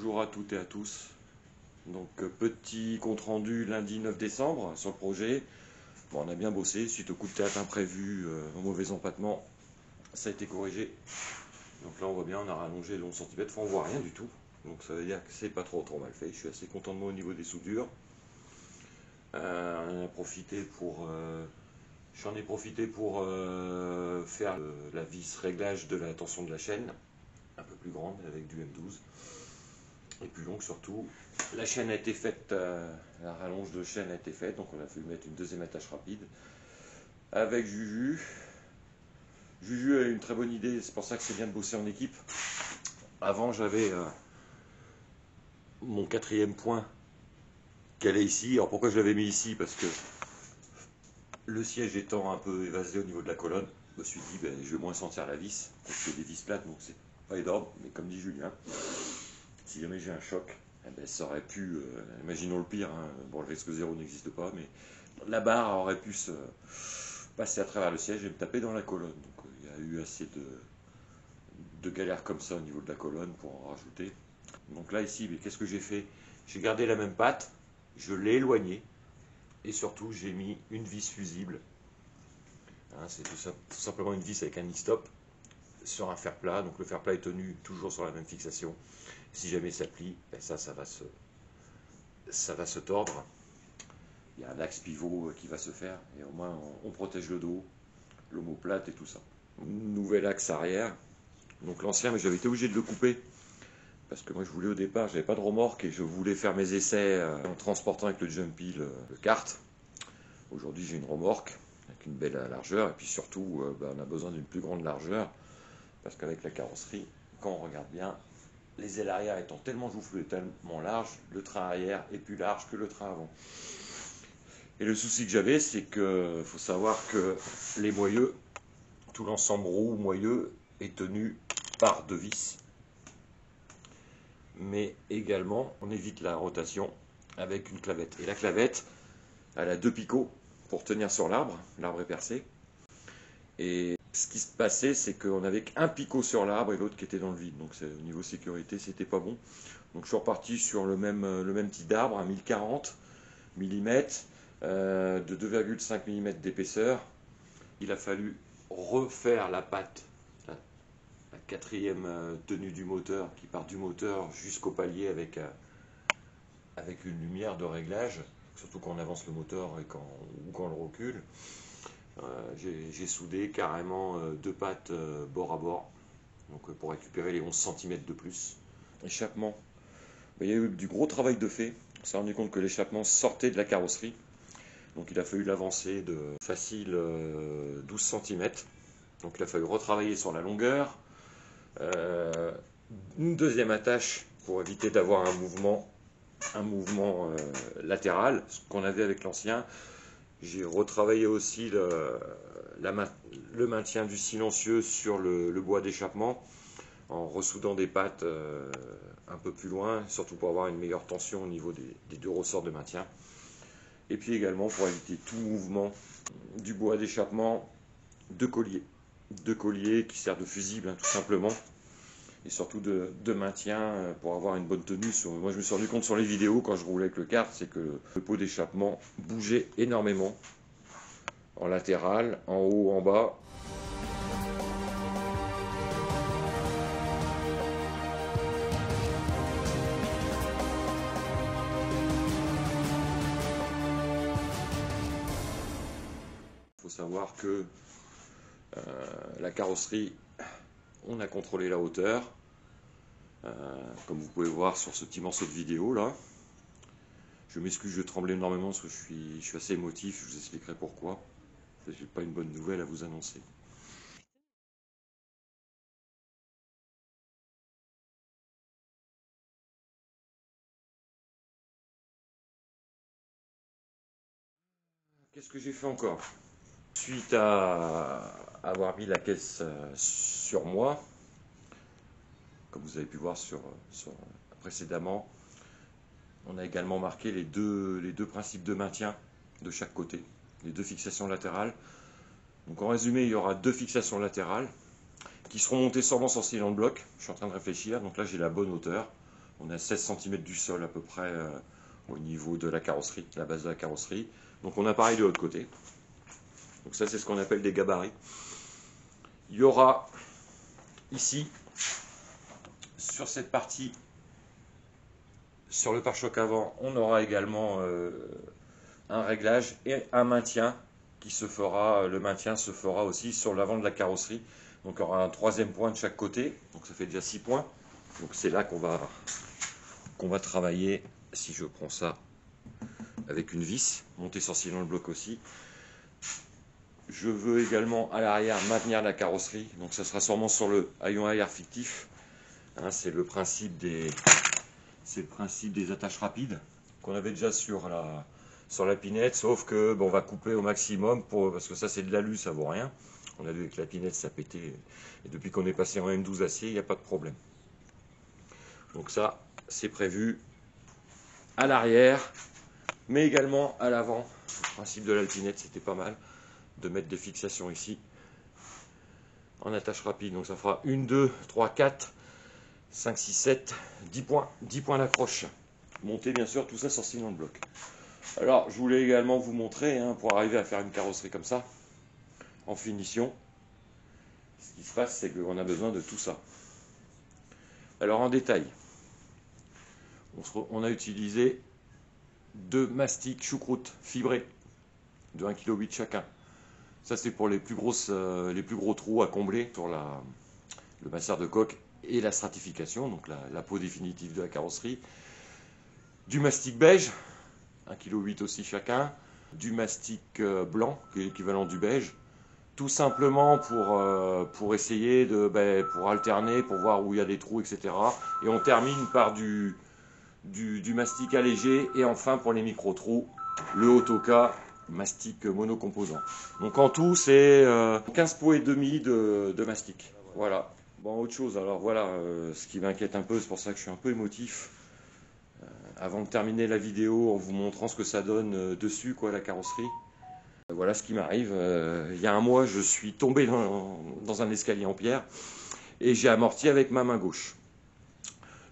Bonjour à toutes et à tous. Donc petit compte rendu lundi 9 décembre sur le projet. Bon, on a bien bossé suite au coup de théâtre imprévu, au mauvais empattement. Ça a été corrigé. Donc là on voit bien, on a rallongé le 11 cm. Enfin on voit rien du tout. Donc ça veut dire que c'est pas trop mal fait. Je suis assez content de moi au niveau des soudures. On en a profité pour J'en ai profité pour faire la vis réglage de la tension de la chaîne, un peu plus grande avec du M12. Et plus longue surtout. La chaîne a été faite, la rallonge de chaîne a été faite, donc on a fait mettre une deuxième attache rapide avec Juju. Juju a eu une très bonne idée, c'est pour ça que c'est bien de bosser en équipe. Avant j'avais mon quatrième point qui allait ici. Alors pourquoi je l'avais mis ici? Parce que le siège étant un peu évasé au niveau de la colonne, je me suis dit ben, je vais moins sentir la vis, parce que c'est des vis plates, donc c'est pas énorme, mais comme dit Julien, si jamais j'ai un choc, eh ben, ça aurait pu, imaginons le pire, hein, bon le risque zéro n'existe pas, mais la barre aurait pu se passer à travers le siège et me taper dans la colonne. Donc il y a eu assez de galères comme ça au niveau de la colonne pour en rajouter. Donc là ici, qu'est-ce que j'ai fait? J'ai gardé la même patte, je l'ai éloignée, et surtout j'ai mis une vis fusible. Hein, c'est tout simplement une vis avec un e-stop sur un fer plat. Donc le fer plat est tenu toujours sur la même fixation. Si jamais ça plie, ben ça va se tordre. Il y a un axe pivot qui va se faire et au moins on protège le dos, l'omoplate et tout ça. Nouvel axe arrière. Donc l'ancien, mais j'avais été obligé de le couper parce que moi je voulais au départ, j'avais pas de remorque et je voulais faire mes essais en transportant avec le Jumpy le kart. Aujourd'hui j'ai une remorque avec une belle largeur et puis surtout on a besoin d'une plus grande largeur parce qu'avec la carrosserie, quand on regarde bien, les ailes arrière étant tellement joufflues et tellement larges, le train arrière est plus large que le train avant. Et le souci que j'avais, c'est que faut savoir que les moyeux, tout l'ensemble roue moyeux est tenu par deux vis. Mais également, on évite la rotation avec une clavette. Et la clavette, elle a deux picots pour tenir sur l'arbre. L'arbre est percé. Et ce qui se passait, c'est qu'on avait qu'un picot sur l'arbre et l'autre qui était dans le vide. Donc au niveau sécurité, c'était pas bon. Donc je suis reparti sur le même type d'arbre, un 1040 mm. De 2,5 mm d'épaisseur. Il a fallu refaire la patte, la quatrième tenue du moteur qui part du moteur jusqu'au palier avec une lumière de réglage, surtout quand on avance le moteur et quand on le recule. J'ai soudé carrément deux pattes bord à bord, donc pour récupérer les 11 cm de plus. Échappement, il y a eu du gros travail de fait. On s'est rendu compte que l'échappement sortait de la carrosserie. Donc il a fallu l'avancer de facile 12 cm. Donc il a fallu retravailler sur la longueur. Une deuxième attache pour éviter d'avoir un mouvement latéral, ce qu'on avait avec l'ancien. J'ai retravaillé aussi le maintien du silencieux sur le bois d'échappement en ressoudant des pattes un peu plus loin, surtout pour avoir une meilleure tension au niveau des deux ressorts de maintien. Et puis également pour éviter tout mouvement du bois d'échappement, deux colliers qui servent de fusible, hein, tout simplement, et surtout de maintien pour avoir une bonne tenue. Moi je me suis rendu compte sur les vidéos quand je roulais avec le kart, c'est que le pot d'échappement bougeait énormément, en latéral, en haut, en bas. Il faut savoir que la carrosserie, on a contrôlé la hauteur, comme vous pouvez voir sur ce petit morceau de vidéo là. Je m'excuse, je tremble énormément parce que je suis assez émotif, je vous expliquerai pourquoi. Je n'ai pas une bonne nouvelle à vous annoncer. Qu'est-ce que j'ai fait encore? Suite à avoir mis la caisse sur moi, comme vous avez pu voir précédemment, on a également marqué les deux principes de maintien de chaque côté, les deux fixations latérales. Donc en résumé, il y aura deux fixations latérales qui seront montées sûrement sur cylindre bloc. Je suis en train de réfléchir, donc là j'ai la bonne hauteur On est à 16 cm du sol à peu près au niveau de la carrosserie, la base de la carrosserie. Donc on a pareil de l'autre côté. Donc ça c'est ce qu'on appelle des gabarits. Il y aura ici, sur cette partie, sur le pare-choc avant, on aura également un réglage et un maintien qui se fera, le maintien se fera aussi sur l'avant de la carrosserie. Donc il y aura un troisième point de chaque côté, donc ça fait déjà 6 points. Donc c'est là qu'on va travailler, si je prends ça avec une vis, monter sur cylindre bloc aussi. Je veux également à l'arrière maintenir la carrosserie, donc ça sera sûrement sur le haillon arrière fictif. Hein, c'est le principe des attaches rapides qu'on avait déjà sur la pinette, sauf que bon, on va couper au maximum parce que ça c'est de l'alu, ça vaut rien. On a vu avec la pinette ça pétait, et depuis qu'on est passé en M12 acier, il n'y a pas de problème. Donc ça c'est prévu à l'arrière, mais également à l'avant. Le principe de l'alpinette, c'était pas mal de mettre des fixations ici en attache rapide. Donc ça fera 1, 2, 3, 4, 5, 6, 7, 10 points. 10 points d'accroche. Monter bien sûr tout ça sur cylindre bloc. Alors je voulais également vous montrer, hein, pour arriver à faire une carrosserie comme ça, en finition, ce qui se passe c'est qu'on a besoin de tout ça. Alors en détail, on a utilisé 2 mastiques choucroute fibrés de 1,8 kg chacun. Ça c'est pour les plus gros trous à combler sur le masseur de coque et la stratification, donc la peau définitive de la carrosserie. Du mastic beige, 1,8 kg aussi chacun. Du mastic blanc, qui est l'équivalent du beige. Tout simplement pour essayer pour alterner, pour voir où il y a des trous, etc. Et on termine par du mastic allégé. Et enfin pour les micro-trous, le Otoka mastic monocomposant. Donc en tout c'est 15 pots et demi de mastic. Voilà. Bon, autre chose, alors voilà, ce qui m'inquiète un peu, c'est pour ça que je suis un peu émotif. Avant de terminer la vidéo en vous montrant ce que ça donne dessus, quoi, la carrosserie. Voilà ce qui m'arrive. Il y a un mois, je suis tombé dans un escalier en pierre et j'ai amorti avec ma main gauche.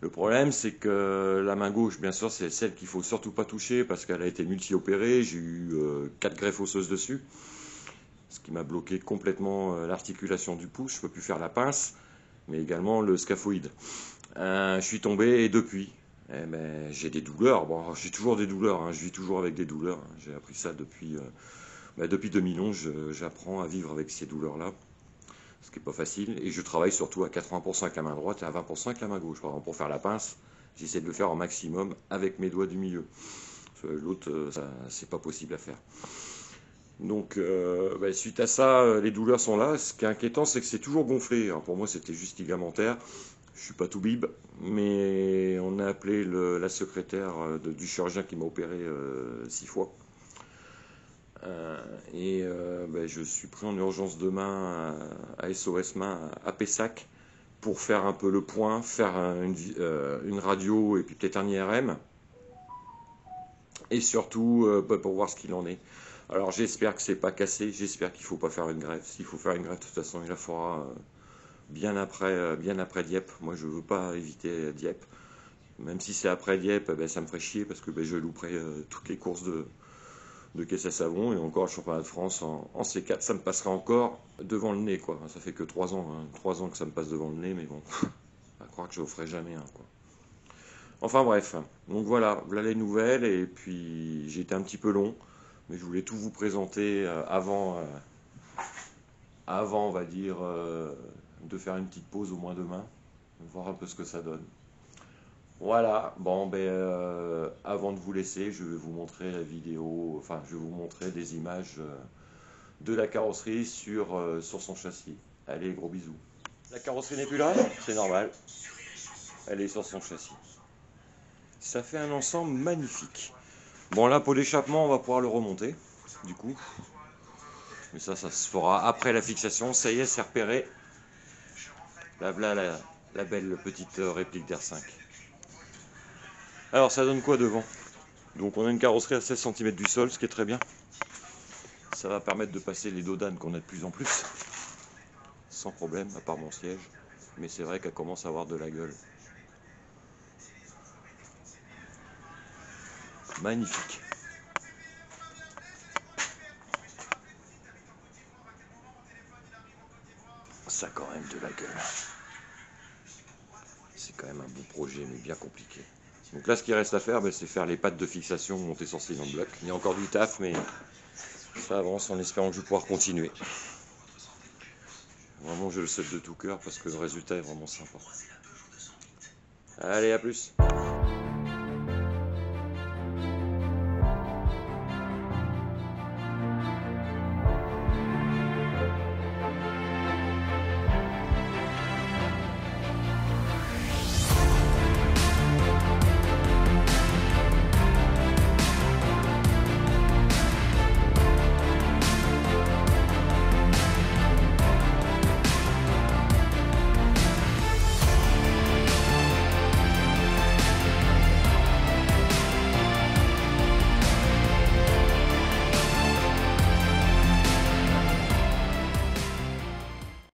Le problème, c'est que la main gauche, bien sûr, c'est celle qu'il ne faut surtout pas toucher parce qu'elle a été multi-opérée. J'ai eu 4 greffes osseuses dessus, ce qui m'a bloqué complètement l'articulation du pouce. Je ne peux plus faire la pince, mais également le scaphoïde. Je suis tombé et depuis, j'ai des douleurs. Bon, j'ai toujours des douleurs, hein. Je vis toujours avec des douleurs. Hein. J'ai appris ça depuis 2011. J'apprends à vivre avec ces douleurs-là. Ce qui n'est pas facile, et je travaille surtout à 80% avec la main droite et à 20% avec la main gauche. Par exemple, pour faire la pince, j'essaie de le faire au maximum avec mes doigts du milieu. L'autre, c'est pas possible à faire. Donc, suite à ça, les douleurs sont là. Ce qui est inquiétant, c'est que c'est toujours gonflé. Alors, pour moi, c'était juste ligamentaire. Je suis pas tout bib, mais on a appelé la secrétaire du chirurgien qui m'a opéré 6 fois. Je suis pris en urgence demain à SOS Main à Pessac pour faire un peu le point, faire une radio et puis peut-être un IRM et surtout pour voir ce qu'il en est. Alors j'espère que c'est pas cassé, j'espère qu'il faut pas faire une greffe. S'il faut faire une greffe, de toute façon il la fera bien après Dieppe. Moi je veux pas éviter Dieppe, même si c'est après Dieppe, ça me ferait chier parce que je louperai toutes les courses de caisse à savon, et encore le championnat de France en C4, ça me passera encore devant le nez, quoi. Ça fait que 3 ans, hein, 3 ans que ça me passe devant le nez, mais bon, à croire que je ne ferai jamais un, quoi. Enfin bref, donc voilà les nouvelles, et puis j'ai été un petit peu long, mais je voulais tout vous présenter avant, on va dire, de faire une petite pause au moins demain, voir un peu ce que ça donne. Voilà, bon, avant de vous laisser, je vais vous montrer la vidéo, enfin, je vais vous montrer des images de la carrosserie sur son châssis. Allez, gros bisous. La carrosserie n'est plus là, c'est normal. Elle est sur son châssis. Ça fait un ensemble magnifique. Bon, là, pour l'échappement, on va pouvoir le remonter, du coup. Mais ça se fera après la fixation. Ça y est, c'est repéré. Là, la belle petite réplique d'R5. Alors ça donne quoi devant? Donc on a une carrosserie à 16 cm du sol, ce qui est très bien. Ça va permettre de passer les dodanes qu'on a de plus en plus, sans problème, à part mon siège. Mais c'est vrai qu'elle commence à avoir de la gueule. Magnifique. Ça a quand même de la gueule. C'est quand même un bon projet, mais bien compliqué. Donc là, ce qui reste à faire, c'est faire les pattes de fixation montées sur cylindre bloc. Il y a encore du taf, mais ça avance en espérant que je vais pouvoir continuer. Vraiment, je le souhaite de tout cœur parce que le résultat est vraiment sympa. Allez, à plus!